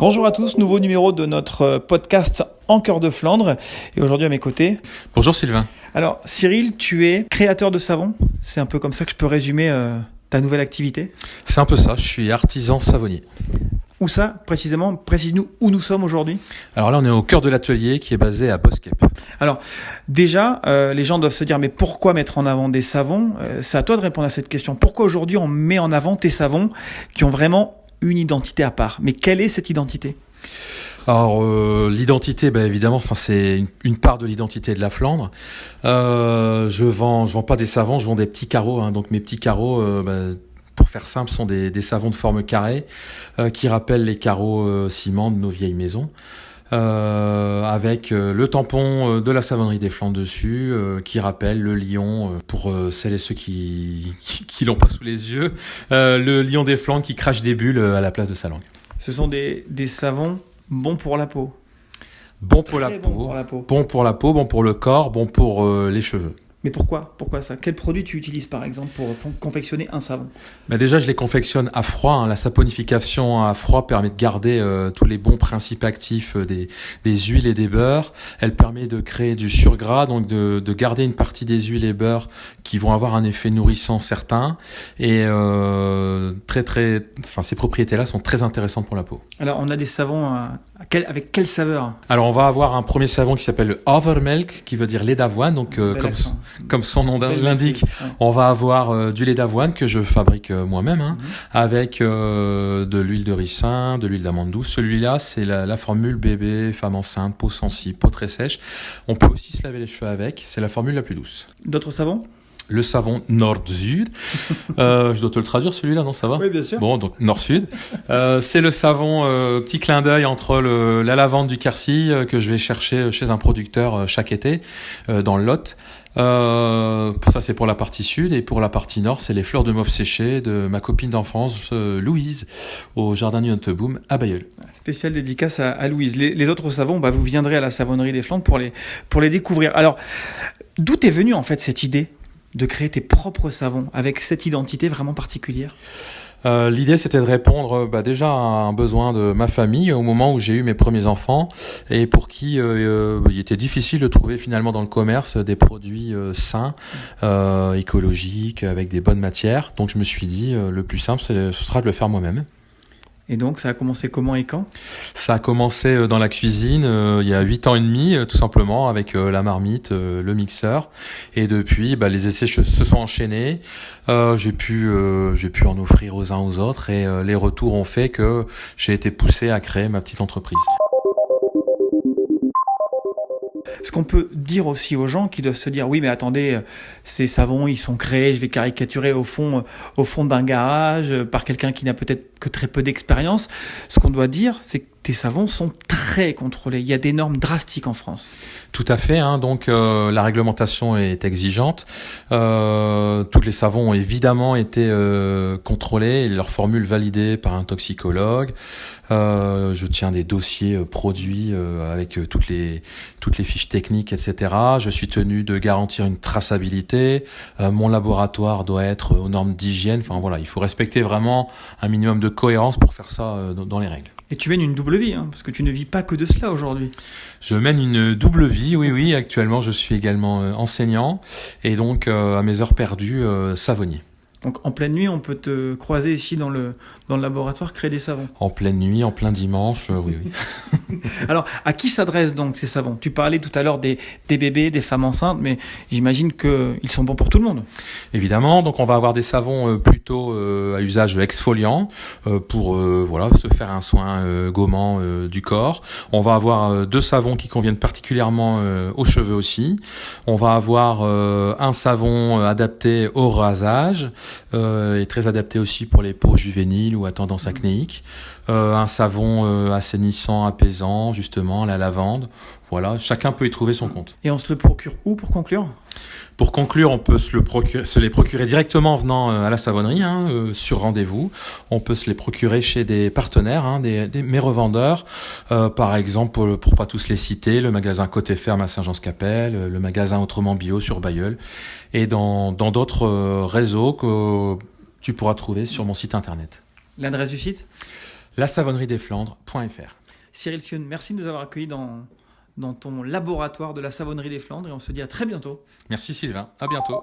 Bonjour à tous, nouveau numéro de notre podcast En cœur de Flandre. Et aujourd'hui à mes côtés... Bonjour Sylvain. Alors Cyril, tu es créateur de savon. C'est un peu comme ça que je peux résumer ta nouvelle activité. C'est un peu ça, je suis artisan savonnier. Où ça, précisément? Précise-nous où nous sommes aujourd'hui. Alors là, on est au cœur de l'atelier qui est basé à Boskep. Alors déjà, les gens doivent se dire, mais pourquoi mettre en avant des savons? C'est à toi de répondre à cette question. Pourquoi aujourd'hui on met en avant tes savons qui ont vraiment une identité à part? Mais quelle est cette identité? Alors l'identité, évidemment, c'est une part de l'identité de la Flandre. Je vends pas des savons, je vends des petits carreaux. Donc mes petits carreaux, pour faire simple, sont des savons de forme carrée qui rappellent les carreaux ciment de nos vieilles maisons. Avec le tampon de la savonnerie des Flandres dessus, qui rappelle le lion, pour celles et ceux qui l'ont pas sous les yeux, le lion des Flandres qui crache des bulles à la place de sa langue. Ce sont des savons bons pour la peau. Bon pour la peau, bon pour la peau, bon pour le corps, bon pour les cheveux. Mais pourquoi ça? Quel produit tu utilises par exemple pour confectionner un savon? Déjà, je les confectionne à froid. La saponification à froid permet de garder tous les bons principes actifs des huiles et des beurres. Elle permet de créer du surgras, donc de garder une partie des huiles et beurres qui vont avoir un effet nourrissant certain. Et ces propriétés-là sont très intéressantes pour la peau. Alors, on a des savons avec quelle saveur? Alors, on va avoir un premier savon qui s'appelle le Havermelk, qui veut dire lait d'avoine. Donc, comme son nom l'indique, on va avoir du lait d'avoine que je fabrique moi-même, avec de l'huile de ricin, de l'huile d'amande douce. Celui-là, c'est la formule bébé, femme enceinte, peau sensible, peau très sèche. On peut aussi se laver les cheveux avec. C'est la formule la plus douce. D'autres savons? Le savon Nord-Sud. Je dois te le traduire celui-là, non? Ça va? Oui, bien sûr. Bon, donc Nord-Sud. C'est le savon petit clin d'œil entre la lavande du Quercy que je vais chercher chez un producteur chaque été dans le Lot. Ça c'est pour la partie sud, et pour la partie nord, c'est les fleurs de mauve séchées de ma copine d'enfance Louise au jardin du Hunteboom à Bailleul. Spéciale dédicace à Louise. Les autres savons, vous viendrez à la savonnerie des Flandres pour les découvrir. Alors, d'où est venue en fait cette idée de créer tes propres savons avec cette identité vraiment particulière? L'idée, c'était de répondre déjà à un besoin de ma famille au moment où j'ai eu mes premiers enfants, et pour qui il était difficile de trouver finalement dans le commerce des produits sains, écologiques, avec des bonnes matières. Donc je me suis dit, le plus simple, ce sera de le faire moi-même. Et donc, ça a commencé comment et quand? Ça a commencé dans la cuisine il y a 8 ans et demi, tout simplement, avec la marmite, le mixeur. Et depuis, les essais se sont enchaînés. J'ai pu en offrir aux uns aux autres, et les retours ont fait que j'ai été poussé à créer ma petite entreprise. Ce qu'on peut dire aussi aux gens qui doivent se dire, oui, mais attendez, ces savons, ils sont créés, je vais caricaturer au fond d'un garage par quelqu'un qui n'a peut-être que très peu d'expérience. Ce qu'on doit dire, c'est que tes savons sont très contrôlés. Il y a des normes drastiques en France. Tout à fait. Donc la réglementation est exigeante. Tous les savons ont évidemment été contrôlés et leurs formules validées par un toxicologue. Je tiens des dossiers produits avec toutes les fiches techniques, etc. Je suis tenu de garantir une traçabilité. Mon laboratoire doit être aux normes d'hygiène. Enfin voilà, il faut respecter vraiment un minimum de cohérence pour faire ça dans les règles. Et tu mènes une double vie, parce que tu ne vis pas que de cela aujourd'hui. Je mène une double vie, oui. Actuellement, je suis également enseignant, et donc à mes heures perdues, savonnier. Donc en pleine nuit, on peut te croiser ici dans le laboratoire, créer des savons. En pleine nuit, en plein dimanche, oui. Alors, à qui s'adressent donc ces savons? Tu parlais tout à l'heure des bébés, des femmes enceintes, mais j'imagine qu'ils sont bons pour tout le monde. Évidemment, donc on va avoir des savons plutôt à usage exfoliant pour se faire un soin gommant du corps. On va avoir 2 savons qui conviennent particulièrement aux cheveux aussi. On va avoir un savon adapté au rasage, et très adapté aussi pour les peaux juvéniles ou à tendance acnéique. Un savon assainissant, apaisant, justement, la lavande. Voilà, chacun peut y trouver son compte. Et on se le procure où pour conclure ? Pour conclure, on peut se les procurer directement en venant à la savonnerie, sur rendez-vous. On peut se les procurer chez des partenaires, mes revendeurs. Par exemple, pour pas tous les citer, le magasin Côté Ferme à Saint-Jean-Scapelle, le magasin Autrement Bio sur Bailleul, et dans d'autres réseaux que tu pourras trouver sur mon site internet. L'adresse du site? lasavonneriedesflandres.fr. Cyril Thioune, merci de nous avoir accueillis dans ton laboratoire de la savonnerie des Flandres et on se dit à très bientôt. Merci Sylvain, à bientôt.